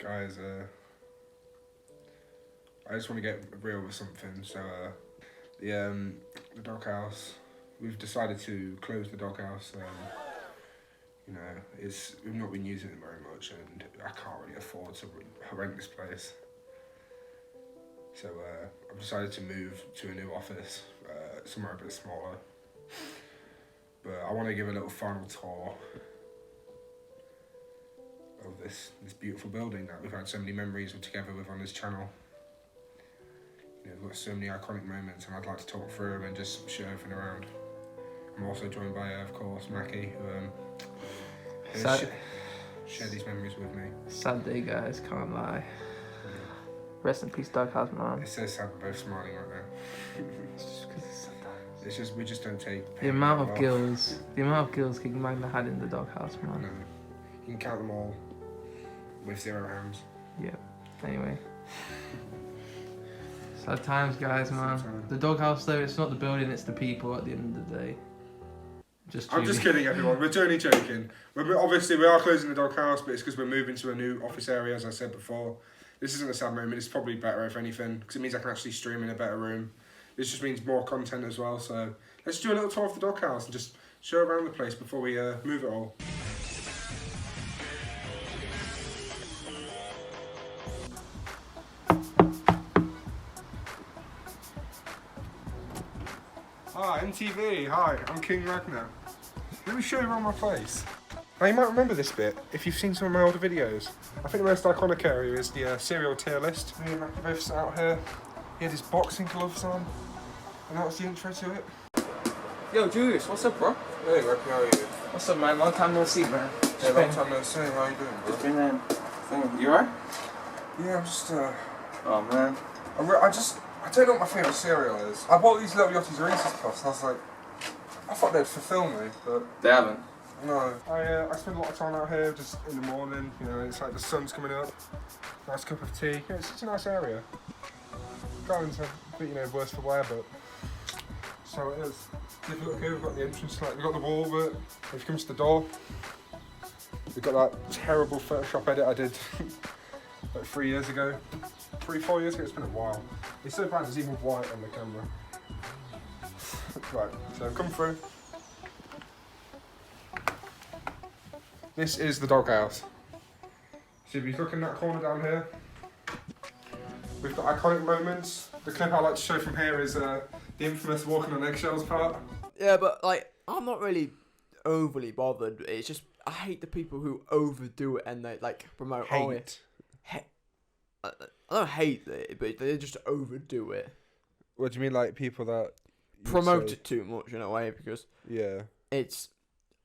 Guys, I just want to get real with something. So, the doghouse, we've decided to close the doghouse. You know, we've not been using it very much, and I can't really afford to rent this place. So I've decided to move to a new office, somewhere a bit smaller. But I want to give a little final tour of this beautiful building that we've had so many memories together with on this channel. You know, we've got so many iconic moments, and I'd like to talk through them and just show everything around. I'm also joined by, of course, Mackie, who shared these memories with me. Sad day, guys, can't lie. Rest in peace, Doghouse, man. It's so sad we're both smiling right now. It's just because it's sometimes. It's just, we just don't take The amount of gills King Magna had in the Doghouse, man. No. You can count them all with 0 hands. Yep. Anyway. Sad times, guys, man. The Doghouse, though, it's not the building, it's the people at the end of the day. I'm just kidding, everyone. We're only joking. Obviously, we are closing the doghouse, but it's because we're moving to a new office area, as I said before. This isn't a sad moment. It's probably better, if anything, because it means I can actually stream in a better room. This just means more content as well. So let's do a little tour of the doghouse and just show around the place before we move it all. Hi, MTV. Hi, I'm King Magna. Let me show you around my place. Now you might remember this bit if you've seen some of my older videos. I think the most iconic area is the cereal tier list. Me and Mackie both sat out here. He had his boxing gloves on, and that was the intro to it. Yo, Julius, what's up, bro? Hey, Mackie, how are you? What's up, man? Long time no see, man. Yeah, long time no see. How you doing, bro? Just been, you alright? Yeah, I'm just Oh, man. I don't know what my favourite cereal is. I bought these little Yachty's Reese's Puffs, and I was like, I thought they'd fulfil me, but They haven't. no. I spend a lot of time out here just in the morning. You know, it's like the sun's coming up. Nice cup of tea. Yeah, it's such a nice area. Garden's a bit, worse for wear, but so it is. If you look here, we've got the entrance, we've got the wall, but if you come to the door, we've got that terrible Photoshop edit I did like 3 years ago. 3-4 years ago, it's been a while. It's so bad, it's even white on the camera. Right, so come through. This is the doghouse. So if you look in that corner down here, we've got iconic moments. The clip I like to show from here is the infamous walking on eggshells part. Yeah, but I'm not really overly bothered. It's just I hate the people who overdo it and they promote. I don't hate it, but they just overdo it. What do you mean, like people that Promote it too much in a way, because yeah, it's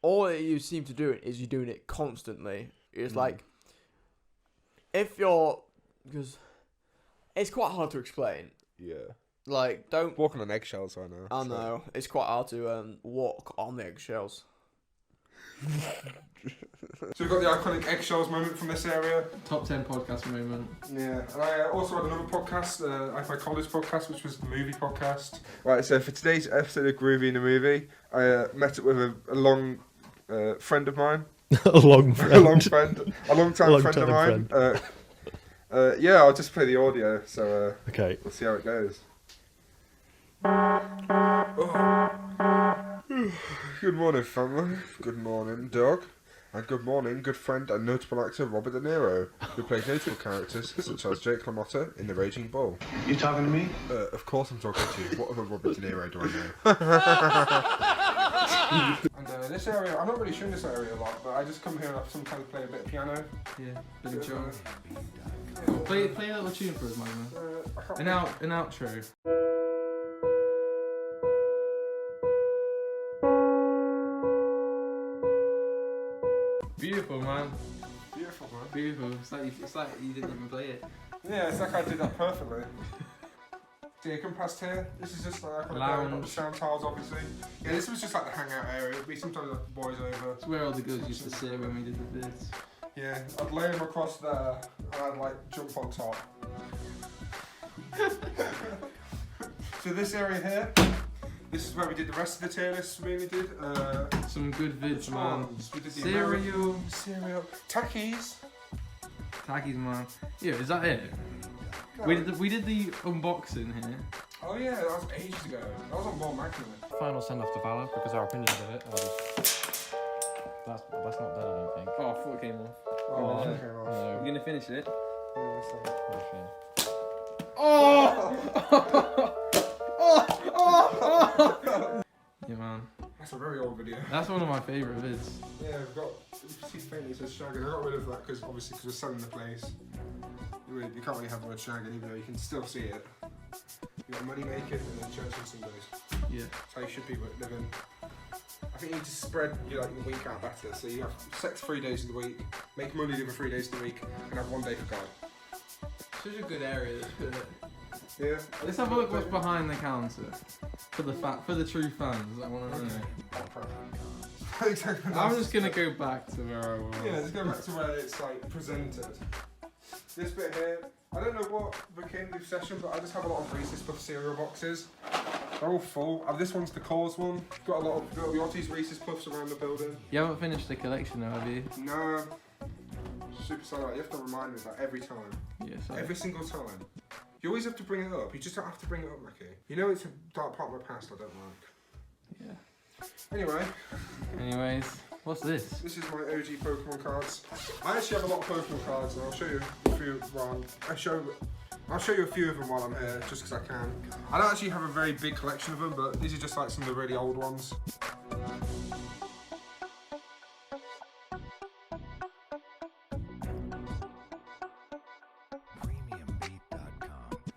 all that you seem to do is you're doing it constantly. It's like if you're, because it's quite hard to explain. Yeah. Don't walking on eggshells right now. I know it's quite hard to walk on the eggshells. So we've got the iconic eggshells moment from this area. Top 10 podcast moment. Yeah, and I also had another podcast, I had my college podcast, which was the movie podcast. Right, so for today's episode of Groovy in the Movie, I met up with a long friend of mine. A long friend. A long time friend of mine. Yeah, I'll just play the audio, so Okay. We'll see how it goes. Good morning, family. Good morning, dog. And good morning, good friend and notable actor Robert De Niro, who plays notable characters such as Jake LaMotta in The Raging Bull. You talking to me? Of course I'm talking to you. What other Robert De Niro do I know? And this area, I'm not really sure in this area a lot, but I just come here and I sometimes play a bit of piano. Yeah, bit of chill. Play a little tune for us, man. An outro. Beautiful, man. Beautiful, man. Beautiful. It's like you didn't even play it. Yeah, it's like I did that perfectly. So you come past here, this is just like lounge. The sound tiles, obviously. Yeah, this was just like the hangout area. It'd be sometimes like the boys over. It's where all the girls used to sit when we did the vids. Yeah, I'd lay them across there and I'd like jump on top. So this area here, this is where we did the rest of the tier list. We did some good vids, man. We did the cereal, cereal, Takis. Taggies, man. Yeah, is that it? We did the unboxing here. Oh yeah, that was ages ago. That was on more Magna. Final send off to Valor because our opinions of it. That's not dead, I don't think. Oh, I thought it came off. Oh, Yeah. okay, well. No. You're gonna finish it? Yeah, so- Yeah, man. That's a very old video. That's one of my favourite vids. Yeah, we've got. You can see faintly it says shagging. I got rid of that because obviously because we're selling the place. You can't really have the word shagging even though you can still see it. You got money making and then church on Sundays. Yeah. That's how you should be living. I think you need to spread your week out better. So you have sex 3 days of the week, make money the other 3 days of the week, and have 1 day for God. Such a good area. Yeah. Let's have a look what's behind the counter. For the true fans, I want to know. Exactly. I'm just gonna go back to where I was. Yeah, let's go back to where it's like presented. This bit here, I don't know what became the obsession, but I just have a lot of Reese's Puff cereal boxes. They're all full. This one's the cause one. Got a lot of these Reese's Puffs around the building. You haven't finished the collection though, have you? No. Super solid. You have to remind me of that every time. Yeah, so. Every single time. You always have to bring it up. You just don't have to bring it up, Mackie. You know it's a dark part of my past I don't like. Yeah. Anyway. Anyways, what's this? This is my OG Pokemon cards. I actually have a lot of Pokemon cards, and I'll show you a few. I'll show you a few of them while I'm here, just because I can. I don't actually have a very big collection of them, but these are just like some of the really old ones.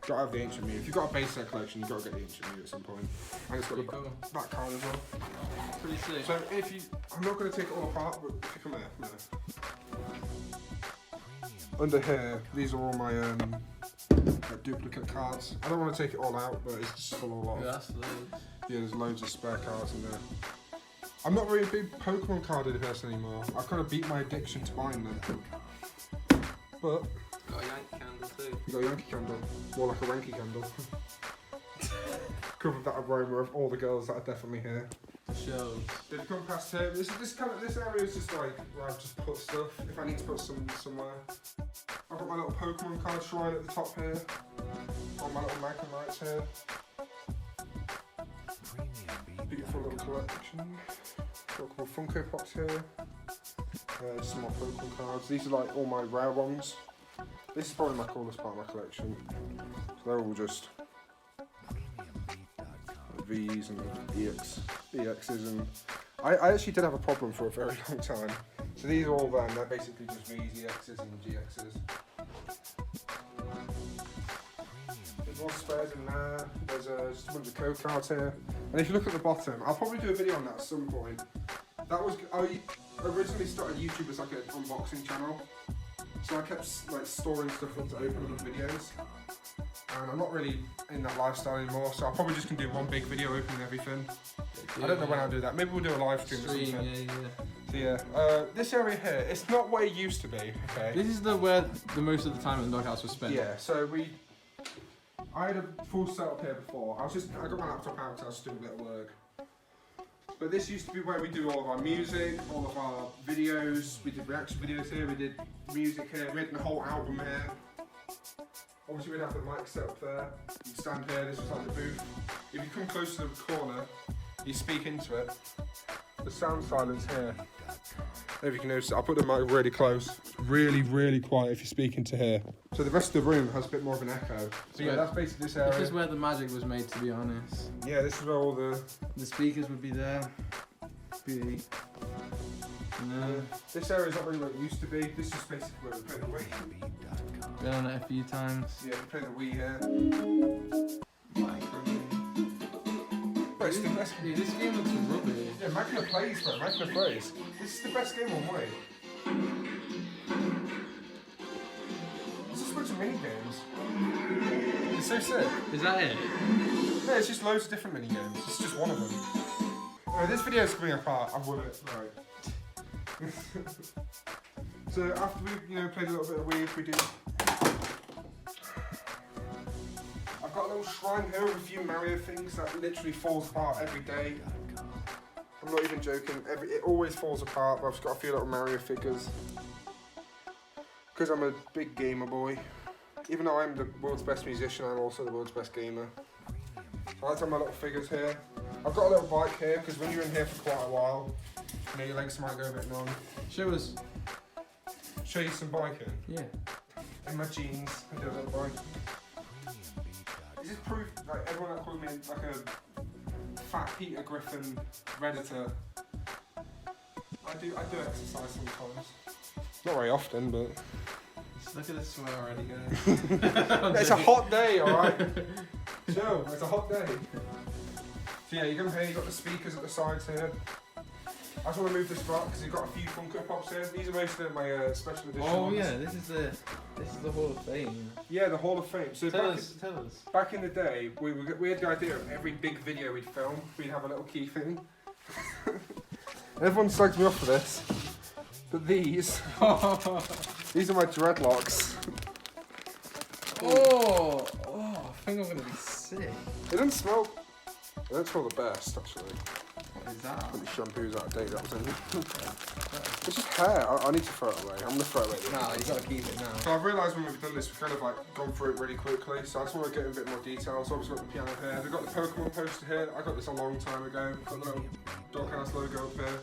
Gotta have the ancient Mew. If you've got a base set collection, you've got to get the ancient Mew at some point. And it's got Pretty cool. that card as well. Pretty sick. So if you, I'm not going to take it all apart, but if you come here, under here, these are all my duplicate cards. I don't want to take it all out, but it's just full of a lot. Yeah, that's loads. Yeah, there's loads of spare cards in there. I'm not really a big Pokemon carded person anymore. I've kind of beat my addiction to buying them. But Got a Yankee candle too. you got a Yankee candle, more like a wanky candle. Covered that aroma of all the girls that are definitely here. The shows. Did you come past here? This area is just like where I've just put stuff. If I need to put some somewhere. I've got my little Pokemon card shrine at the top here. All my little Magna lights here. Beautiful little collection. Got a couple of Funko Pops here. Some more Pokemon cards. These are like all my rare ones. This is probably my coolest part of my collection. So they're all just V's and EXs, and I actually did have a problem for a very long time. So these are all them, they're basically just V's, EXs and GXs. There's more spares in there, there's just a bunch of code cards here. And if you look at the bottom, I'll probably do a video on that at some point. I originally started YouTube as like an unboxing channel. So I kept like storing stuff up to open up videos. And I'm not really in that lifestyle anymore, so I'll probably just gonna do one big video opening everything. I don't know when I'll do that. Maybe we'll do a live stream or something. Yeah. So yeah, this area here, it's not where it used to be, okay? This is where the most of the time at the doghouse was spent. Yeah, so I had a full setup here before. I got my laptop out because I was doing a bit of work. But this used to be where we do all of our music, all of our videos. We did reaction videos here, we did music here, we had the whole album here. Obviously we'd have the mic set up there. You'd stand here, this was like the booth. If you come close to the corner, you speak into it. The sound silence here. If you can notice, I'll put the mic really close. Really, really quiet if you're speaking to here. So the rest of the room has a bit more of an echo. So yeah, that's basically this area. This is where the magic was made, to be honest. Yeah, this is where all the speakers would be there. this area is not really where it used to be. This is basically where we play the Wii. Been on it a few times. Yeah, we play the Wii here. Bro, it's the best. Dude, this game looks rubbish. Yeah, Magna plays, bro. Magna plays. This is the best game on Wii. It's just a bunch of mini games. It's so sick. Is that it? No, it's just loads of different mini games. It's just one of them. This video is coming apart. I've won it. Right. So after we, played a little bit of Wii, we did. I've got a little shrine here with a few Mario things that literally falls apart every day. I'm not even joking. It always falls apart. But I've just got a few little Mario figures. because I'm a big gamer boy. Even though I'm the world's best musician, I'm also the world's best gamer. I like to have my little figures here. I've got a little bike here because when you're in here for quite a while, you know, your legs might go a bit numb. Show us. Show you some biking. Yeah. In my jeans, I do a little bike. Is this proof, like everyone that calls me like a fat Peter Griffin Redditor? I do exercise sometimes. Not very often, but... Look at the sweat already going. It's a hot day, alright? Joe, it's a hot day. So yeah, you're gonna hear, you've got the speakers at the sides here. I just want to move this back because you've got a few Funko Pops here. These are mostly my special edition ones. Yeah, this is the Hall of Fame. Yeah, the Hall of Fame. So Tell us. back in the day, we had the idea of every big video we'd film, we'd have a little key thing. Everyone slags me off for this, but these are my dreadlocks. Oh, I think I'm gonna be sick. They don't smell the best actually. What is that? The shampoo's out of date, that was in. It's just hair. I need to throw it away. I'm gonna throw it away. No, you gotta keep it now. So I've realised when we've done this, we've kind of like gone through it really quickly. So I just want to get in a bit more detail. So obviously got the piano here. We've got the Pokemon poster here. I got this a long time ago. Got the little Doghouse logo up here.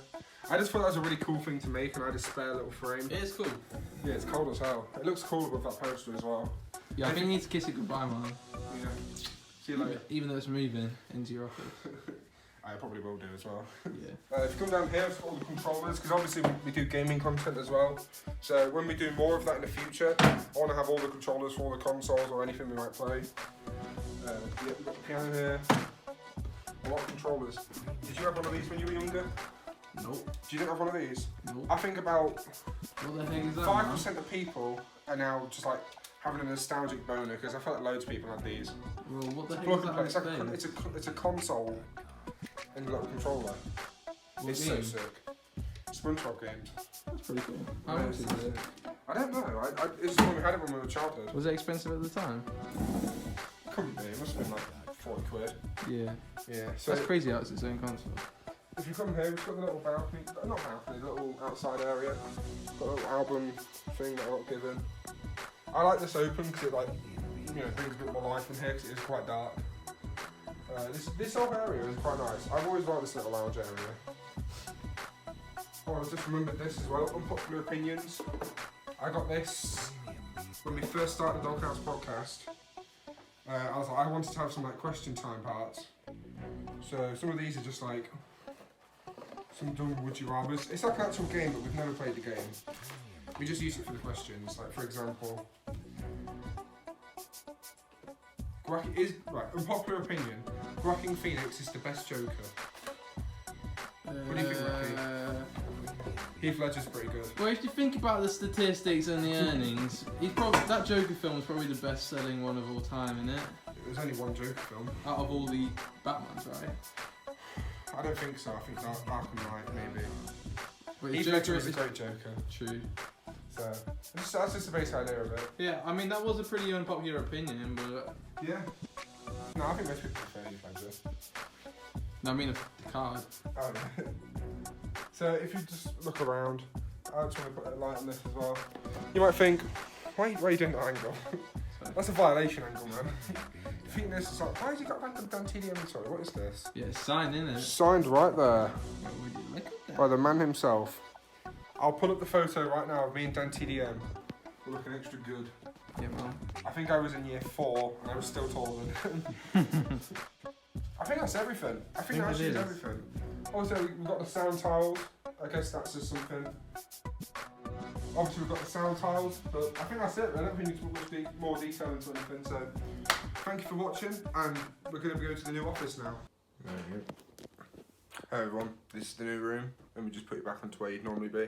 I just thought that was a really cool thing to make, and I had a spare little frame. It is cool. Yeah, it's cold as hell. It looks cool with that poster as well. Yeah, I think you need to kiss it goodbye, man. Yeah. See you later. Even though it's moving into your office. I probably will do as well. Yeah. If you come down here, it's got all the controllers, because obviously we do gaming content as well. So when we do more of that in the future, I want to have all the controllers for all the consoles or anything we might play. Yeah, we've got the piano here. A lot of controllers. Did you have one of these when you were younger? Nope. You didn't have one of these? Nope. I think about What the heck is that, 5% of people are now just like having a nostalgic boner, because I feel like loads of people had these. Well, what the heck Plug is and that? play. It's a console and a little controller. What It's game? so sick. SpongeBob games. That's pretty cool. How much is it? I don't know. It's just when we had it when we were childhood. Was it expensive at the time? Couldn't be. It must have been like 40 quid. Yeah. Yeah. So That's crazy how it's its own console. if you come here, we've got the little balcony. Not balcony, the little outside area. Got a little album thing that I got given. I like this open because it like, you know, brings a bit more life in here because it is quite dark. This whole area is quite nice. I've always liked this little lounge area. Oh, I just remembered this as well. Unpopular opinions. I got this when we first started the Doghouse podcast. I was like, I wanted to have some like question time parts. So some of these are just like some dumb would you rather's. It's like an actual game, but we've never played the game. We just use it for the questions. Like for example, unpopular opinion. Joaquin Phoenix is the best Joker. What do you think, Rocky? Heath Ledger's pretty good. Well, if you think about the statistics and the earnings, that Joker film is probably the best-selling one of all time, isn't it? There's only one Joker film. Out of all the Batmans, right? I don't think so. I think Arkham Knight maybe. But Heath Ledger is a great Joker. True. So that's just the basic idea of it. Yeah, I mean that was a pretty unpopular opinion, but Yeah. No, I think most people prefer Heath Ledger. no, I mean the card. Oh, no. So if you just look around, I just want to put a light on this as well. You might think, why are you doing that angle? That's a violation angle, man. You think this is like, why has he got random Dan TDM? Sorry, what is this? Yeah, it's signed in it. Signed right there Look at that. by the man himself. I'll pull up the photo right now of me and Dan TDM. We're looking extra good. Yeah, man. I think I was in year 4 and I was still taller than him. I think that's everything. I think that actually is everything. Also, we've got the sound tiles. I guess that's just something. Obviously, we've got the sound tiles, but I think that's it. I don't think we need to put much more detail into anything. So, thank you for watching, and we're going to go to the new office now. Hey everyone, this is the new room. Let me just put you back onto where you'd normally be.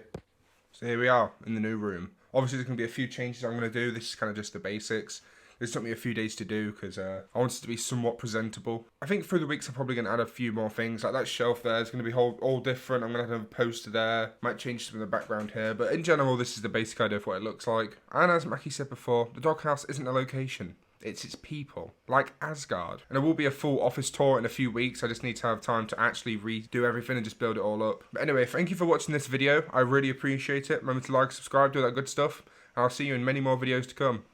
So here we are in the new room. Obviously, there's going to be a few changes I'm going to do. This is kind of just the basics. This took me a few days to do because I wanted it to be somewhat presentable. I think through the weeks I'm probably going to add a few more things. Like that shelf there is going to be all different. I'm going to have a poster there. Might change some of the background here. But in general, this is the basic idea of what it looks like. And as Mackie said before, the Doghouse isn't a location. It's its people, like Asgard. And there will be a full office tour in a few weeks. I just need to have time to actually redo everything and just build it all up. But anyway, thank you for watching this video. I really appreciate it. Remember to like, subscribe, do that good stuff. I'll see you in many more videos to come.